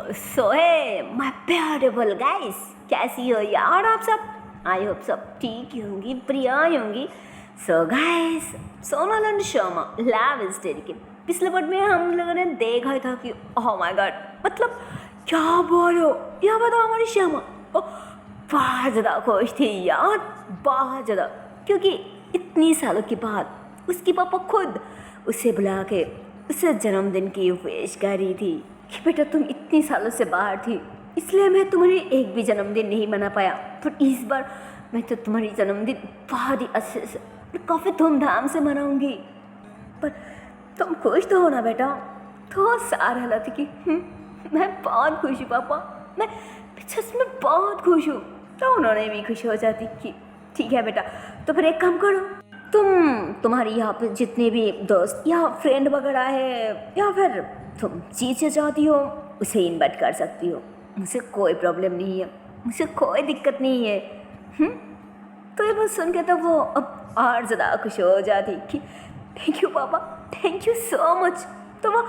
सोहे my beautiful guys, कैसी हो यार आप सब। आई होप सब ठीक ही होंगी, बढ़िया ही होंगी। So guys, Sonal and Sharma love story के पिछले पार्ट में हम लोगों ने देखा ही था कि ओह माय गॉड, मतलब क्या बोलो, यह बताओ हमारी शर्मा बहुत ज़्यादा खुश थी यार, बहुत ज़्यादा, क्योंकि इतनी सालों के बाद उसकी पापा खुद उसे बुला के उसे जन्मदिन की विश कर रही थी कि बेटा तुम इतनी सालों से बाहर थी, इसलिए मैं तुम्हारी एक भी जन्मदिन नहीं मना पाया, पर इस बार मैं तो तुम्हारी जन्मदिन बहुत ही अच्छे से काफ़ी धूमधाम से मनाऊंगी। पर तुम खुश तो हो ना बेटा। तो सारा हालत थी कि मैं बहुत खुश हूँ पापा, मैं सच में बहुत खुश हूँ। तो उन्होंने भी खुश हो जाती कि ठीक है बेटा, तो फिर एक काम करो, तुम्हारी यहाँ पे जितने भी दोस्त या फ्रेंड वगैरह है या फिर तुम चीज़ें चाहती हो उसे इनवाइट कर सकती हो, मुझे कोई प्रॉब्लम नहीं है, मुझे कोई दिक्कत नहीं है। तो ये बात सुन के तो वो अब और ज़्यादा खुश हो जाती कि थैंक यू पापा, थैंक यू सो मच। तो वो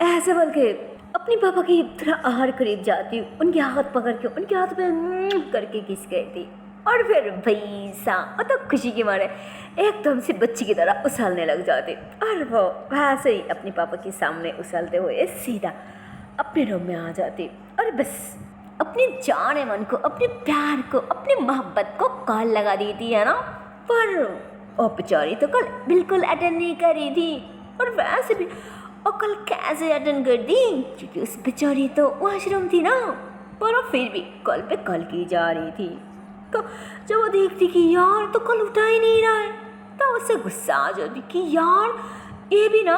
ऐसे बोल के अपनी पापा की थोड़ा और करीब जाती, उनके हाथ पकड़ के उनके हाथ पे करके किस गई थी, और फिर भैया मतलब खुशी के मारे एकदम से बच्ची की तरह उछलने लग जाते, और वो वैसे ही अपने पापा के सामने उछलते हुए सीधा अपने रूम में आ जाते, और बस अपने जाने मन को, अपने प्यार को, अपनी मोहब्बत को कॉल लगा दी थी, है ना। पर वो बेचारी तो कल बिल्कुल अटेंड नहीं कर रही थी, और वैसे भी और कल कैसे अटेंड कर दी, क्योंकि उस बेचारी तो वॉशरूम थी ना, पर वो फिर भी कॉल पे कॉल की जा रही थी। तो जब वो देखती कि यार तो कल उठा ही नहीं रहा है, तो उससे गुस्सा आ जाती कि यार ये भी ना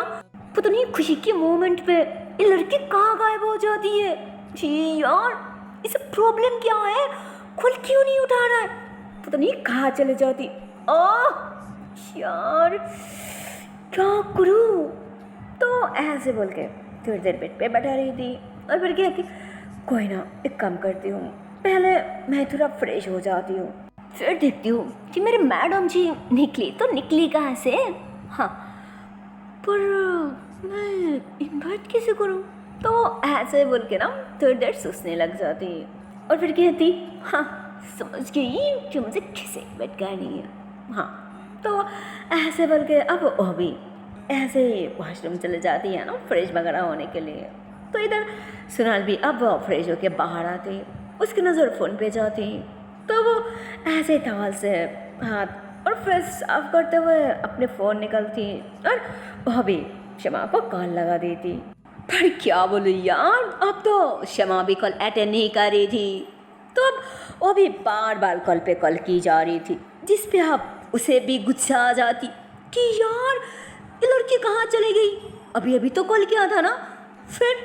पता नहीं खुशी के मोमेंट पे ये लड़की कहाँ गायब हो जाती है। जी यार, इसे प्रॉब्लम क्या है, खुल क्यों नहीं उठा रहा है, पता नहीं कहाँ चले जाती। यार क्या करूँ। तो ऐसे बोल के थोड़ी देर बेड पे बैठा रही थी, और फिर कहती कोई ना, एक काम करती हूँ, पहले मैं थोड़ा फ्रेश हो जाती हूँ, फिर देखती हूँ कि मेरे मैडम जी निकली तो निकली कहाँ से। हाँ, पर मैं इन्वाइट कैसे करूँ। तो ऐसे बोल के ना थोड़ी देर सोचने लग जाती, और फिर कहती हाँ समझ गई कि मुझे किसे इन्वाइट करनी है। हाँ, तो ऐसे बोल के अब वो भी ऐसे वॉशरूम चले जाती है ना फ्रेश वगैरह होने के लिए। तो इधर सुनाल भी अब फ्रेश होके बाहर आती, उसकी नज़र फ़ोन पे जाती, तो वो ऐसे टॉवल से हाथ और फेस साफ करते हुए अपने फ़ोन निकलती, और वह भी शमा को कॉल लगा देती। पर क्या बोलूँ यार, अब तो शमा भी कॉल अटेंड नहीं कर रही थी, तो अब वो भी बार बार कॉल पे कॉल की जा रही थी, जिस पे अब उसे भी गुस्सा आ जाती कि यार ये लड़की कहाँ चली गई, अभी अभी तो कॉल किया था ना। फिर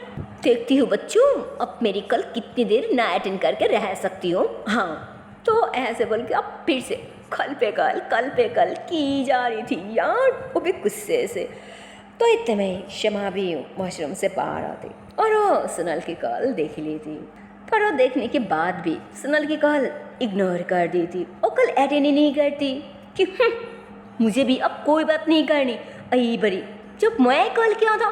देखती हूँ बच्चों, अब मेरी कल कितनी देर ना अटेंड करके रह सकती हूँ। हाँ, तो ऐसे बोल के अब फिर से कल पे कल की जा रही थी यार, वो भी गुस्से से। तो इतने में शमा भी वॉशरूम से बाहर आती, और वो सुनल की कॉल देख ली थी, पर वो देखने के बाद भी सुनल की कॉल इग्नोर कर दी थी, वो कल अटेंड ही नहीं करती कि मुझे भी अब कोई बात नहीं करनी। अई बड़ी, जब मैं कॉल किया था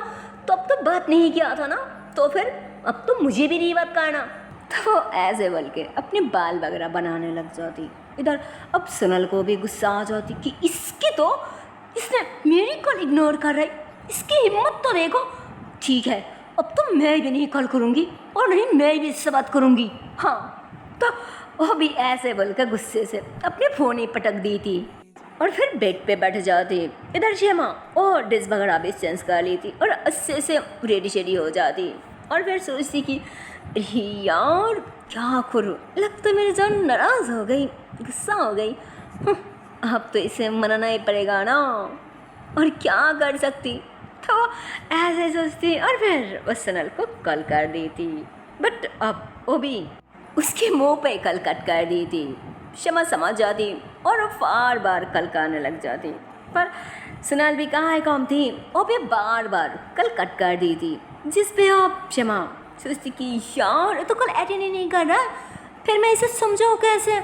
तो अब तो बात नहीं किया था ना, तो फिर अब तो मुझे भी नहीं बात करना। तो ऐसे बोल के अपने बाल वगैरह बनाने लग जाती। इधर अब सुनल को भी गुस्सा आ जाती कि इसने मेरी कॉल इग्नोर कर रही, इसकी हिम्मत तो देखो। ठीक है, अब तो मैं भी नहीं कॉल करूँगी, और नहीं मैं भी इससे बात करूँगी। हाँ, तो वो भी ऐसे बोलकर गुस्से से अपने फ़ोन ही पटक दी थी, और फिर बेड पे बैठ जाती। इधर शेमा और ड्रेस वगैरह भी चेंज कर ली थी, और अच्छे से रेडी शेडी हो जाती, और फिर सोचती कि यार क्या करूँ, लगता है मेरी जान नाराज़ हो गई, गुस्सा हो गई। अब तो इसे मनाना ही पड़ेगा ना, और क्या कर सकती। तो ऐसे सोचती, और फिर उस सनल को कॉल कर दी थी, बट अब वो भी उसके मुंह पे कल कट कर दी थी। शमा समझ जाती और बार बार कल करने लग जाती, पर सुनाल भी कहाँ है काम थी, वो भी बार बार कल कट कर दी थी, जिस पे अब शमा सोचती कि यार ये तो कल अटेंड ही नहीं कर रहा, फिर मैं इसे समझाऊँ कैसे।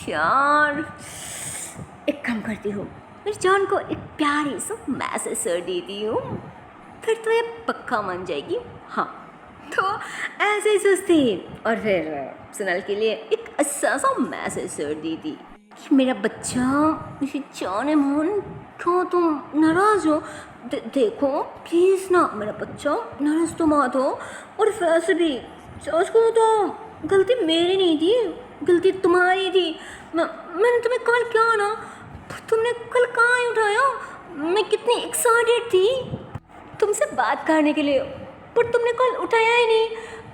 यार एक काम करती हूँ, मेरी जान को एक प्यारी सा मैसेज कर देती हूँ, फिर तो ये पक्का मान जाएगी। हाँ, तो ऐसे ही सोचती। और फिर सुनल के लिए एक अच्छा सा मैसेज छोड़ दी थी कि मेरा बच्चा, मुझे जाने मन, क्यों तुम नाराज़ हो? देखो प्लीज़ ना, मेरा बच्चा नाराज़ तो मत हो। और वैसे भी सच को तो गलती मेरी नहीं थी, गलती तुम्हारी थी। मैंने तुम्हें कल क्या ना, तुमने कल कहाँ ही उठाया? मैं कितनी एक्साइटेड थी तुमसे बात करने के लिए, पर तुमने कल उठाया ही नहीं।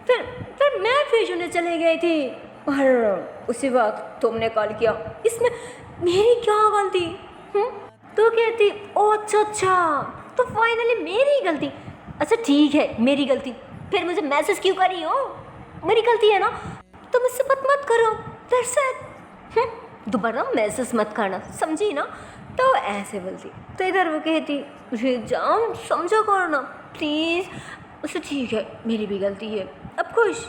फिर मैं ट्यूशन में चले गई थी और उसी वक्त तुमने कॉल किया। इसमें मेरी क्या गलती? तो कहती ओ अच्छा, तो फाइनली मेरी गलती। अच्छा ठीक है मेरी गलती, फिर मुझे मैसेज क्यों करी हो? मेरी गलती है ना, तो मुझसे बात मत करो। That's it. दोबारा मैसेज मत करना, समझी ना? तो ऐसे बोलती। तो इधर वो कहती मुझे जान समझा करो ना प्लीज़। उसे ठीक है मेरी भी गलती है, अब खुश?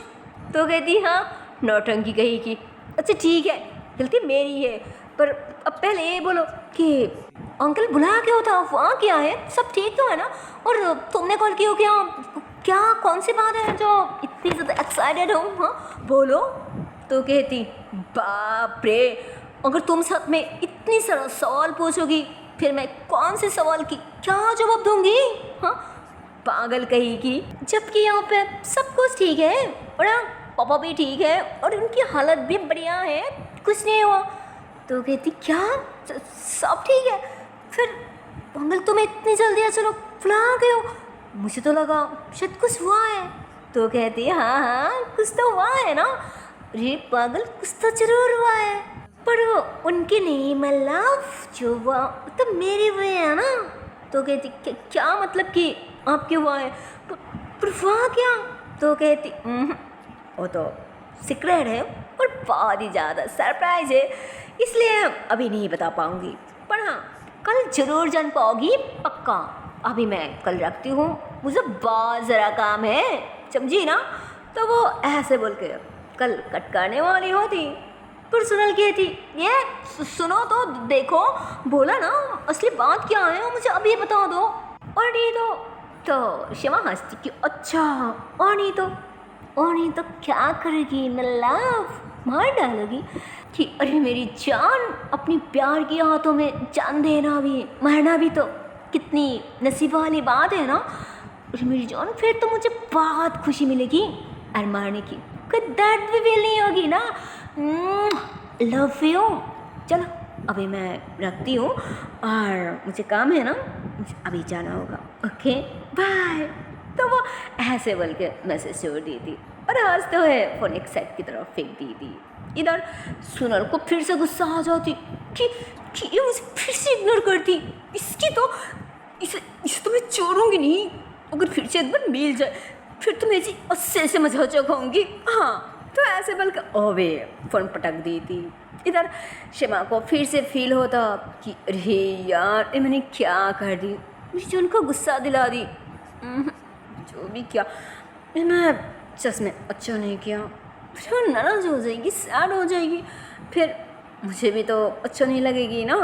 तो कहती हाँ नौटंकी कही कि अच्छा ठीक है गलती मेरी है, पर अब पहले ये बोलो कि अंकल बुलाया क्यों था, वहाँ क्या है, सब ठीक तो है ना? और तुमने कॉल किया क्या? क्या कौन सी बात है जो इतनी ज़्यादा एक्साइटेड हो? हाँ बोलो। तो कहती बाप रे, अगर तुम साथ में इतनी सारा सवाल पूछोगी फिर मैं कौन से सवाल की क्या जवाब दूंगी? हाँ पागल कहेगी, जबकि यहाँ पे सब कुछ ठीक है और पापा भी ठीक है और उनकी हालत भी बढ़िया है, कुछ नहीं हुआ। तो कहती क्या सब ठीक है? फिर अंकल तुम्हें इतनी जल्दी अचानक बुला गए हो, मुझे तो लगा शायद कुछ हुआ है। तो कहती हाँ कुछ तो हुआ है ना। अरे पागल कुछ तो जरूर हुआ है, पर उनके नहीं मतलब जो हुआ तो मेरे हुए है ना। तो कहती क्या मतलब कि आपके हुआ है? पर वहाँ क्या? तो कहती वो तो सीक्रेट है और बहुत ही ज़्यादा सरप्राइज है, इसलिए अभी नहीं बता पाऊँगी, पर हाँ कल जरूर जान पाओगी पक्का। अभी मैं कल रखती हूँ, मुझे बहुत ज़रा काम है, समझी ना? तो वो ऐसे बोल के कल कट करने वाली होती, पर सुनल कहती ये सुनो तो देखो, बोला ना असली बात क्या है मुझे अभी बता दो। और नहीं तो शिमा हंसती कि अच्छा और नहीं तो क्या करेगी? मतलब मार डालोगी कि अरे मेरी जान, अपनी प्यार की हाथों में जान देना भी मरना भी तो कितनी नसीब वाली बात है ना। अरे मेरी जान फिर तो मुझे बहुत खुशी मिलेगी और मारने की कोई दर्द भी फील नहीं होगी ना। Love you. चलो अभी मैं रखती हूँ और मुझे काम है ना, मुझे अभी जाना होगा, ओके बाय। तो वो ऐसे बोल के मैसेज छोड़ दी थी और हंसते हुए फ़ोन एक साइड की तरफ फेंक दी थी। इधर सुनर को फिर से गुस्सा आ जाती कि ये मुझे फिर से इग्नोर करती, इसकी तो इसे तो मैं छोड़ूंगी नहीं, अगर फिर से एक बार मिल जाए फिर तो मैं जी अच्छे से मजा चखाऊंगी। हाँ तो ऐसे बोल के ओवे फ़ोन पटक दी थी। इधर शिमा को फिर से फील होता कि अरे यार ये मैंने क्या कर दी, मुझे उनको गुस्सा दिला दी। जो भी किया मैं सच में अच्छा नहीं किया, फिर वो नाराज़ हो जाएगी, सैड हो जाएगी, फिर मुझे भी तो अच्छा नहीं लगेगी ना।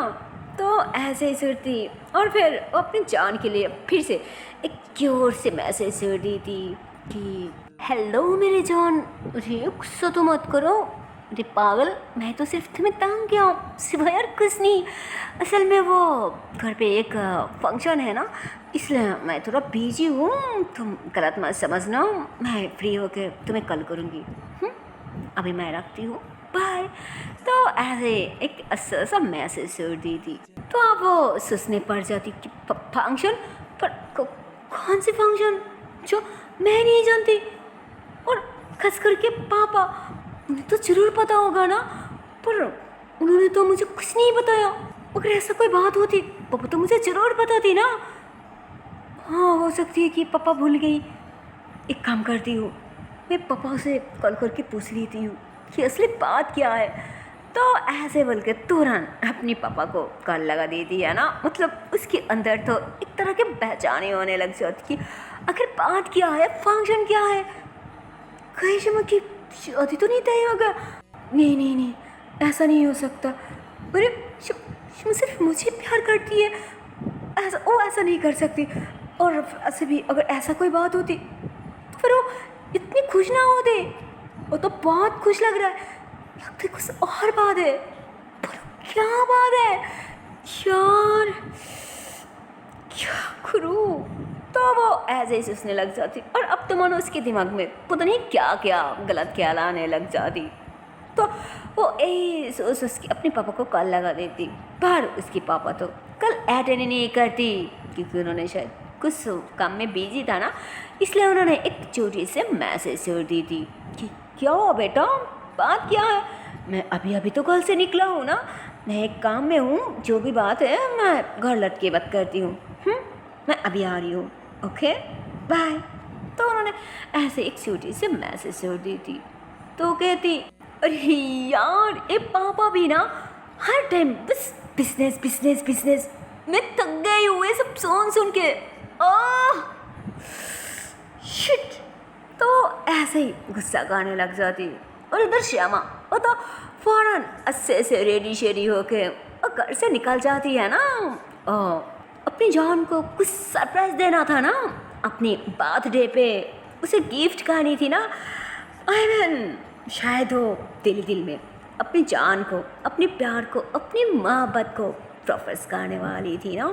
तो ऐसे ही सोचती और फिर वो अपनी जान के लिए फिर से एक क्यूट से मैसेज छोड़ दी थी कि हेलो मेरी जान, अरे गुस्सा तो मत करो। अरे पागल मैं तो सिर्फ तुम्हें तंग किया हूँ, सिवाय यार कुछ नहीं। असल में वो घर पे एक फंक्शन है ना, इसलिए मैं थोड़ा बिजी हूँ, तुम गलत मत समझना, मैं फ्री होकर तुम्हें कल करूँगी। अभी मैं रखती हूँ बाय। तो ऐसे एक अच्छा सा मैसेज छोड़ दी थी। तो अब वो सोचने पड़ जाती कि फंक्शन, पर कौन सी फंक्शन जो मैं नहीं जानती, और खास करके पापा, उन्हें तो ज़रूर पता होगा ना, पर उन्होंने तो मुझे कुछ नहीं बताया। अगर ऐसा कोई बात होती पापा तो मुझे ज़रूर बताती ना। हाँ हो सकती है कि पापा भूल गई। एक काम करती हूँ, मैं पापा से कॉल करके पूछ लेती हूँ कि असली बात क्या है। तो ऐसे बोल के तुरंत अपनी पापा को कॉल लगा देती है ना, मतलब उसके अंदर तो एक तरह के बेचैनी होने लग जाती कि आखिर बात क्या है, फंक्शन क्या है, कहीं शमा की शादी तो नहीं तय होगा। नहीं ऐसा नहीं हो सकता। अरे शमा सिर्फ मुझे प्यार करती है, ऐसा नहीं कर सकती। और ऐसे भी अगर ऐसा कोई बात होती तो फिर वो इतनी खुश ना होते, वो तो बहुत खुश लग रहा है, लगता है कुछ और बात है। बोलो क्या बात है यार, क्या करूँ। तो वो ऐसे ही सोचने लग जाती और अब तो मानो उसके दिमाग में पता नहीं क्या क्या गलत ख्याल आने लग जाती। तो वो सोच सोच के अपने पापा को कॉल लगा देती, पर उसके पापा तो कल अटेंड नहीं करती, क्योंकि उन्होंने शायद कुछ काम में बिजी था ना, इसलिए उन्होंने एक छोटी से मैसेज छोड़ दी थी कि क्या हुआ बेटा, बात क्या है। मैं अभी अभी तो कल से निकला हूँ ना, मैं एक काम में हूँ, जो भी बात है मैं घर लौट के बात करती हूँ, मैं अभी आ रही हूँ, ओके बाय। तो उन्होंने ऐसे एक छोटी से मैसेज छोड़ दी थी। तो कहती अरे यार ये पापा भी ना हर टाइम बस बिजनेस बिजनेस बिजनेस, मैं थक गई हूँ ये सब सुन सुन के, शिट। तो ऐसे ही गुस्सा गाने लग जाती। और इधर श्यामा वो तो फौरन अच्छे से रेडी शेडी होके और घर से निकल जाती है ना। अपनी जान को कुछ सरप्राइज देना था ना, अपनी बर्थडे पे उसे गिफ्ट करनी थी ना। शायद वो दिल में अपनी जान को, अपने प्यार को, अपनी मोहब्बत को प्रपोज करने वाली थी ना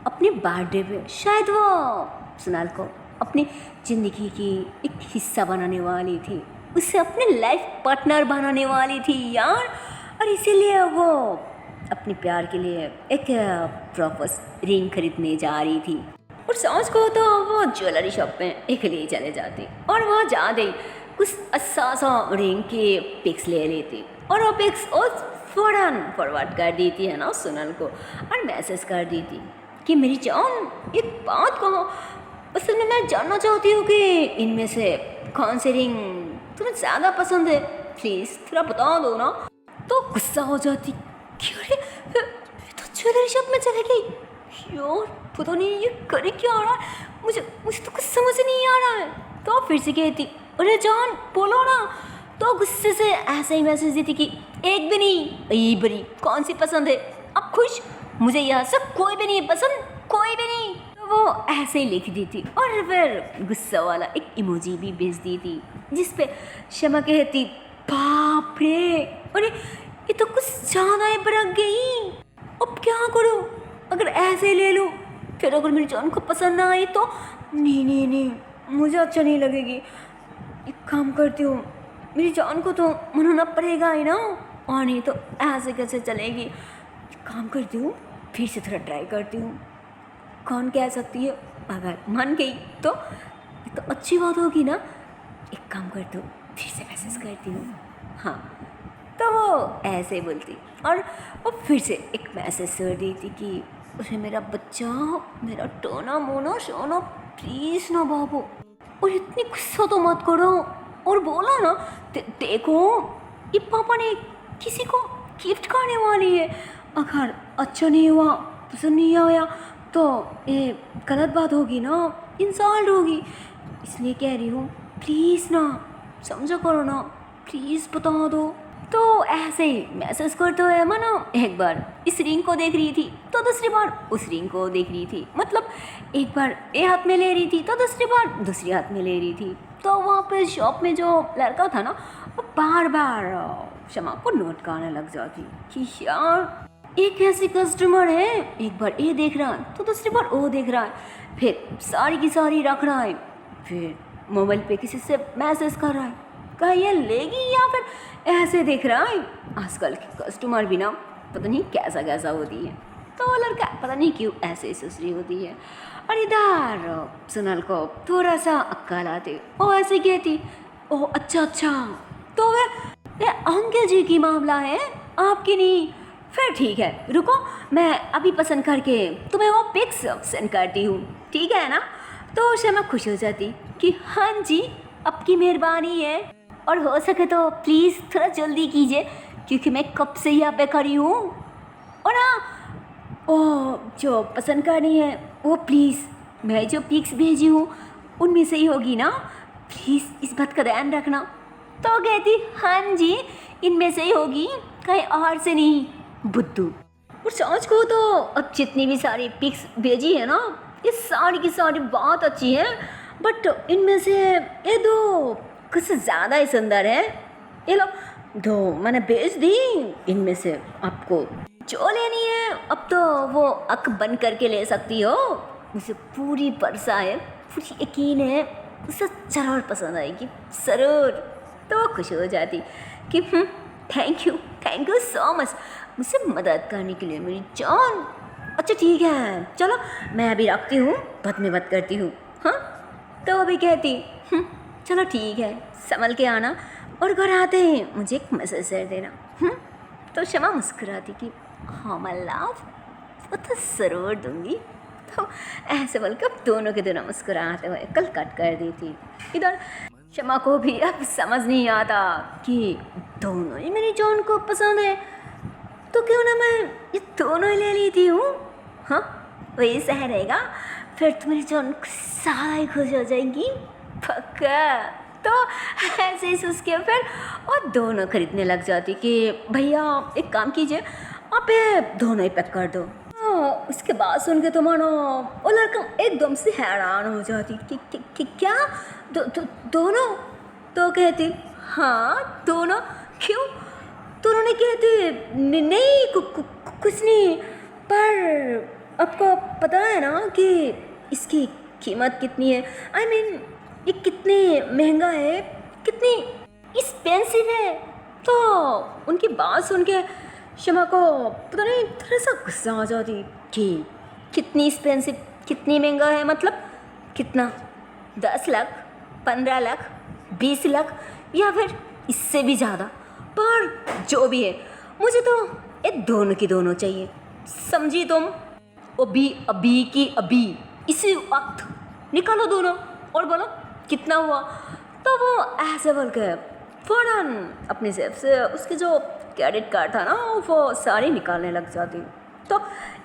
अपने बर्थडे पे। शायद वो सुनाल को अपनी ज़िंदगी की एक हिस्सा बनाने वाली थी, उसे अपने लाइफ पार्टनर बनाने वाली थी यार। और इसीलिए वो अपने प्यार के लिए एक प्रपोज रिंग खरीदने जा रही थी। और सांस को तो वो ज्वेलरी शॉप में एक ले चले जाती और वहाँ जा गई कुछ अच्छा सा रिंग के पिक्स ले लेती और वो पिक्स फ़ौरन फॉरवर्ड कर देती है ना सुनल को और मैसेज कर देती कि मेरी जान एक बात कहो, असल में मैं जानना चाहती हूँ कि इनमें से कौन सी रिंग तुम्हें ज़्यादा पसंद है, प्लीज़ थोड़ा बता दो ना। तो गुस्सा हो जाती, क्यों रे तो ज्वेलरी शॉप में चले गई यार, पता नहीं ये करे क्या आ रहा है, मुझे तो कुछ समझ नहीं आ रहा है। तो फिर से कहती अरे जान बोलो ना। तो गुस्से से ऐसे ही मैसेज देती कि एक भी नहीं, ये बड़ी कौन सी पसंद है, अब खुश, मुझे यहाँ से कोई भी नहीं पसंद, कोई भी नहीं। तो वो ऐसे ही लिख दी थी और फिर गुस्सा वाला एक इमोजी भी भेज दी थी जिसपे क्षमा कहती बाप रे, अरे ये तो कुछ ज़्यादा ही बरक गई, अब क्या करूँ, अगर ऐसे ले लूँ फिर अगर मेरी जान को पसंद ना आई तो नहीं मुझे अच्छा नहीं लगेगी। एक काम करती हूँ, मेरी जान को तो मनाना पड़ेगा ही ना, और नहीं तो ऐसे कैसे चलेगी। एक काम करती हूँ, फिर से थोड़ा ट्राई करती हूँ, कौन कह सकती है, अगर मान गई तो ये तो अच्छी बात होगी ना। एक काम करती हूँ, फिर से मैसेज करती हूँ। हाँ, तो वो ऐसे बोलती और वो फिर से एक मैसेज कर दी थी कि उसे मेरा बच्चा, मेरा टोना मोना सोना, प्लीज़ ना बाबू, और इतनी गुस्सा तो मत करो, और बोला ना देखो ये पापा ने किसी को गिफ्ट करने वाली है, अगर अच्छा नहीं हुआ, पसंद नहीं आया तो ये गलत बात होगी ना, इंसल्ट होगी, इसलिए कह रही हूँ प्लीज़ ना समझो करो ना, प्लीज़ बता दो। तो ऐसे ही मैसेज करते हुए मानो एक बार इस रिंग को देख रही थी तो दूसरी बार उस रिंग को देख रही थी, मतलब एक बार एक हाथ में ले रही थी तो दूसरी बार दूसरी हाथ में ले रही थी। तो वहाँ पे शॉप में जो लड़का था ना वो बार बार क्षमा को नोट करने लग जाती कि यार एक ऐसी कस्टमर है, एक बार ये देख रहा है तो दूसरी बार वो देख रहा है, फिर सारी की सारी रख रहा है, फिर मोबाइल पे किसी से मैसेज कर रहा है, कहीं ये लेगी या फिर ऐसे देख रहा है। आजकल की कस्टमर भी ना पता नहीं कैसा कैसा होती है, तो वो लड़का पता नहीं क्यों ऐसे सुसरी होती है। और इधर सुनल को थोड़ा सा अक्कल आती, वो ऐसे कहती ओह अच्छा तो ये अंकल जी की मामला है आपकी नहीं, फिर ठीक है रुको मैं अभी पसंद करके तुम्हें वो पिक्स सेंड करती हूँ, ठीक है ना। तो क्षमा खुश हो जाती कि हाँ जी आपकी मेहरबानी है, और हो सके तो प्लीज़ थोड़ा जल्दी कीजिए क्योंकि मैं कब से यहाँ पे खड़ी हूँ, और हाँ ओ जो पसंद करनी है वो प्लीज़ मैं जो पिक्स भेजी हूँ उनमें से ही होगी ना, प्लीज़ इस बात का ध्यान रखना। तो कहती हाँ जी इनमें से ही होगी, कहीं और से नहीं, बुद्धू। और सोच को तो अब जितनी भी सारी पिक्स भेजी है ना ये सारी की सारी बहुत अच्छी है, बट इनमें से ये दो कुछ ज़्यादा ही सुंदर है, ये लो दो मैंने बेच दी, इनमें से आपको जो लेनी है अब तो वो अक बंद करके ले सकती हो। मुझे पूरी भरोसा है, पूरी यकीन है उसे जरूर पसंद आएगी, ज़रूर। तो वो खुश हो जाती कि थैंक यू सो मच मुझसे मदद करने के लिए मेरी जान। अच्छा ठीक है चलो मैं अभी रखती हूँ, बाद में बात करती हूँ, हाँ। तो वो भी कहती चलो ठीक है, संभल के आना और घर आते ही मुझे एक मैसेज कर देना। तो शमा मुस्कुराती कि हाँ माय लव, वो तो ज़रूर दूंगी। तो ऐसे बोलकर अब दोनों के दोनों मुस्कुराते हुए कल कट कर दी थी। इधर शमा को भी अब समझ नहीं आता कि दोनों ही मेरी जान को पसंद है, तो क्यों ना मैं ये दोनों ही ले लेती हूँ। हाँ वही सही रहेगा, फिर तो मेरी जान सारा ही खुश हो जाएगी पक्का। तो ऐसे ही उसके फिर और दोनों खरीदने लग जाती कि भैया एक काम कीजिए आप ये दोनों ही पैक कर दो। उसके बाद सुन के तो मानो वो लड़का एकदम से हैरान हो जाती कि क्या दोनों। तो कहती हाँ दोनों, क्यों? तो उन्होंने कहती नहीं कुछ नहीं, पर आपको पता है ना कि इसकी कीमत कितनी है, आई मीन ये कितनी महंगा है, कितनी एक्सपेंसिव है। तो उनकी बात सुन के शमा को पता नहीं थोड़ा सा गुस्सा आ जाती कि कितनी एक्सपेंसिव, कितनी महंगा है, मतलब कितना, 10 लाख, 15 लाख, 20 लाख या फिर इससे भी ज़्यादा। पर जो भी है मुझे तो ये दोनों की दोनों चाहिए, समझी तुम? अभी की अभी इसी वक्त निकालो दोनों और बोलो कितना हुआ। तो वो ऐसे बोल के फ़ौरन अपनी जेब से उसके जो क्रेडिट कार्ड था ना वो सारी निकालने लग जाती। तो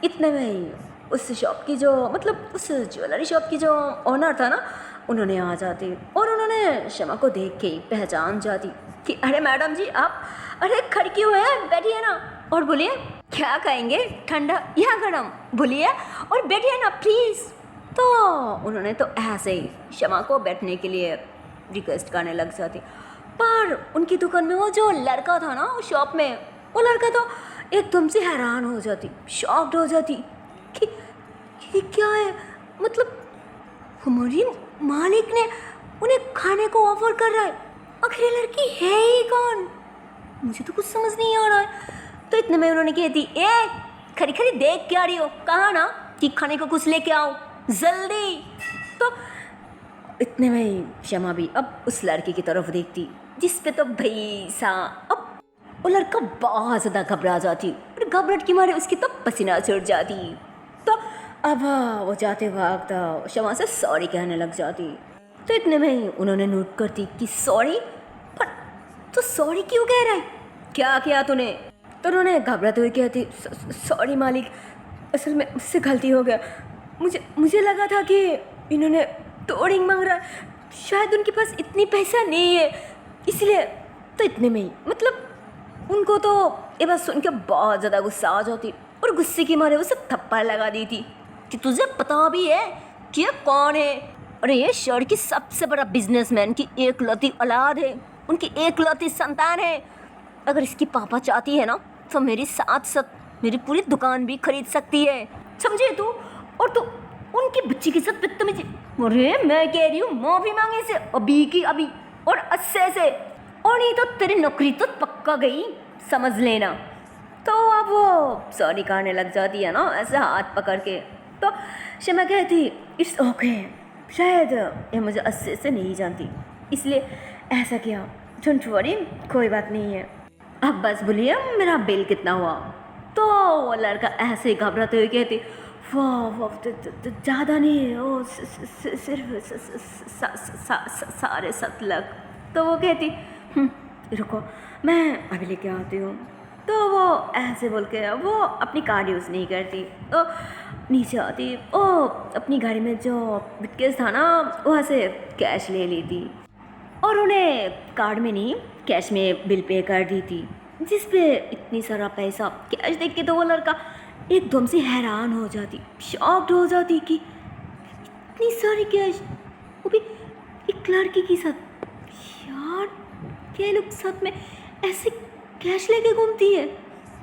इतने में ही उस शॉप की जो मतलब उस ज्वेलरी शॉप की जो ओनर था ना उन्होंने आ जाती और उन्होंने शमा को देख के ही पहचान जाती कि अरे मैडम जी आप, अरे खड़ी क्यों है, बैठिए ना और बोलिए क्या खाएंगे, ठंडा या गर्म, बोलिए और बैठिए ना प्लीज़। तो उन्होंने तो ऐसे ही शमा को बैठने के लिए रिक्वेस्ट करने लग जाती। पर उनकी दुकान में वो जो लड़का था ना उस शॉप में, वो लड़का तो एकदम से हैरान हो जाती, शॉक्ड हो जाती कि ये क्या है, मतलब हमारी मालिक ने उन्हें खाने को ऑफर कर रहा है, आखिर ये लड़की है ही कौन, मुझे तो कुछ समझ नहीं आ रहा है। तो इतने में उन्होंने कह दी ए खरी खरी देख क्या रही हो, कहा ना कि खाने को कुछ लेके आओ जल्दी। तो इतने में ही शमा भी अब उस लड़के की तरफ देखती जिस पे तो भाई सा अब वो लड़का बहुत ज़्यादा घबरा जाती और घबराहट की मारे उसकी तो पसीना छूट जाती। तो अब वो जाते वक्त शमा से सॉरी कहने लग जाती। तो इतने में ही उन्होंने नोट करती कि सॉरी, पर तो सॉरी क्यों कह रहा है, क्या किया तूने? तो उन्होंने घबराते हुए कहती सॉरी मालिक, असल में मुझसे गलती हो गया, मुझे लगा था कि इन्होंने तोड़िंग मांग रहा है, शायद उनके पास इतनी पैसा नहीं है इसलिए। तो इतने में ही मतलब उनको तो ये बात सुन के बहुत ज़्यादा गुस्सा आ जाती और गुस्से के मारे उसे थप्पड़ लगा दी थी कि तुझे पता भी है कि ये कौन है? अरे ये शहर की सबसे बड़ा बिजनेसमैन की एकलौती औलाद है, उनकी एकलौती संतान है। अगर इसकी पापा चाहती है ना तो मेरे साथ साथ मेरी पूरी दुकान भी खरीद सकती है, समझे तू? और तू उनकी बच्ची के साथ बदतमीजी, अरे मैं कह रही हूँ माफी मांगे से अभी की अभी और अच्छे से, और नहीं तो तेरी नौकरी तो पक्का गई, समझ लेना। तो अब वो सॉरी कहने लग जाती है ना ऐसे हाथ पकड़ के। तो शमा कहती इट्स ओके, शायद ये मुझे अच्छे से नहीं जानती इसलिए ऐसा किया, डोंट वरी, कोई बात नहीं है, अब बस बोलिए मेरा बिल कितना हुआ? तो वो लड़का ऐसे घबराते हुए कहती वाह ज़्यादा नहीं है, वो सिर्फ 7.5 लाख। तो वो कहती रुको मैं अभी लेके आती हूँ। तो वो ऐसे बोल के वो अपनी कार्ड यूज़ नहीं करती, तो नीचे आती, वो अपनी गाड़ी में जो ब्रीफकेस था ना वहाँ से कैश ले लेती और उन्हें कार्ड में नहीं कैश में बिल पे कर दी थी, जिस पे इतनी सारा पैसा कैश देख के तो वो लड़का एकदम से हैरान हो जाती, शॉक्ड हो जाती कि इतनी सारी कैश, वो भी एक लड़की के साथ। यार ये लोग साथ में ऐसे कैश लेके घूमती है।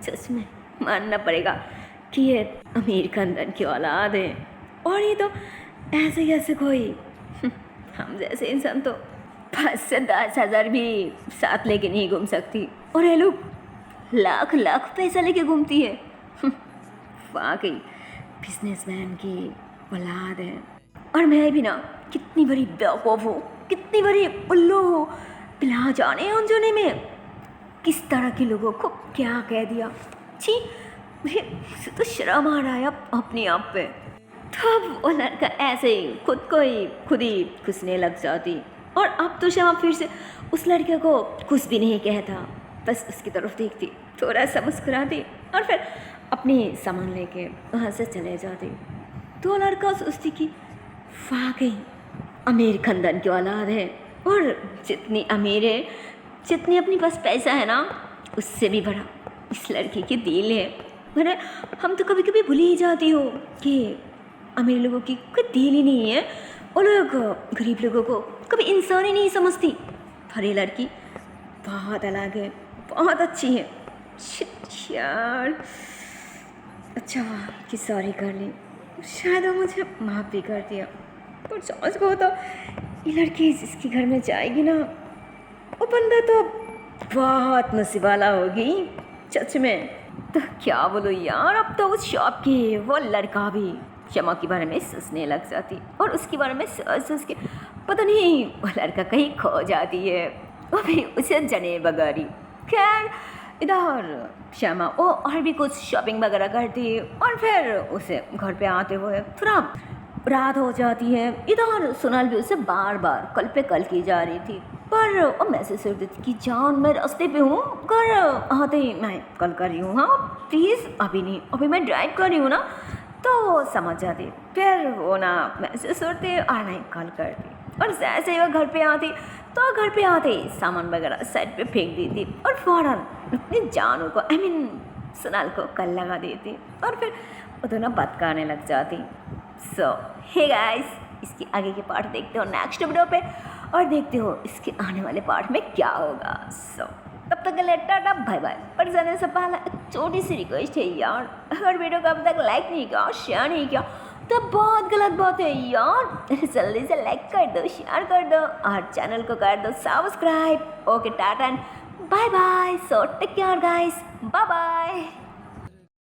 सच में मानना पड़ेगा कि ये अमीर खानदान की औलाद है। और ये तो ऐसे कैसे कोई हम जैसे इंसान तो 5 से 10 हज़ार भी साथ लेके नहीं घूम सकती, और ये लोग लाख लाख पैसा लेके घूमती है। वाकई बिजनेसमैन की औलाद है। और मैं भी ना कितनी बड़ी बेवकूफ़ हूँ, कितनी बड़ी उल्लू हूँ, बिला जाने अनजाने में किस तरह के लोगों को क्या कह दिया। छी, मुझे तो शर्म आ रहा है अब अपने आप पे। तब वो लड़का ऐसे ही खुद ही खुसने लग जाती, और अब तो शमा फिर से उस लड़के को कुछ भी नहीं कहता, बस उसकी तरफ देखती, थोड़ा सा मुस्कुराती और फिर अपनी सामान लेके वहाँ से चले जाती। तो लड़का सोचती कि वाकई अमीर खानदान की औलाद है, और जितनी अमीर है, जितनी अपने पास पैसा है ना, उससे भी बड़ा इस लड़की की दिल है। मैंने हम तो कभी कभी भूल ही जाती हो कि अमीर लोगों की कोई दिल ही नहीं है, वो लोग गरीब लोगों को कभी इंसान ही नहीं समझती। पर ये लड़की बहुत अलग है, बहुत अच्छी है। शिट यार, अच्छा कि सॉरी कर ली, शायद वो मुझे माफ़ भी कर दिया। पर सोच को तो ये लड़की जिसके घर में जाएगी ना, वो बंदा तो बहुत नसीब वाला होगी सच में। तो क्या बोलो यार, अब तो उस शॉप की वो लड़का भी शमा के बारे में सोचने लग जाती, और उसके बारे में सोच के पता नहीं वो लड़का कहीं खो जाती है, वो भी उसे जने बगैर ही। खैर इधर शमा वो और भी कुछ शॉपिंग वगैरह करती, और फिर उसे घर पे आते हुए थोड़ा रात हो जाती है। इधर सोनाल भी उसे बार बार कल पे कल की जा रही थी, पर वो मैसेज कर देती कि जान मैं रास्ते पे हूँ, घर आते ही मैं कॉल कर रही हूँ, हाँ प्लीज़ अभी नहीं, अभी मैं ड्राइव कर रही हूँ ना। तो समझ जाती, फिर वो ना मैसेज करते और नहीं कॉल करती, और जैसे ही वो घर पे आती तो घर पे आते ही सामान वगैरह साइड पे फेंक देती, और फ़ौरन अपनी जानू को सोनाल को कल लगा देती, और फिर वो दोनों बात करने लग जाती। सो हे गाइस, इसकी आगे के पार्ट देखते हो नेक्स्ट वीडियो पे, और देखते हो इसके आने वाले पार्ट में क्या होगा। सो तब तक के लिए टाटा बाय बाय। पर जाने से पहले एक छोटी सी रिक्वेस्ट है यार, अगर वीडियो को अब तक लाइक नहीं किया, शेयर नहीं किया, तो बहुत गलत बात है यार। जल्दी से लाइक कर दो, शेयर कर दो, और चैनल को कर दो subscribe. Okay tata and bye bye. So take care guys, bye bye.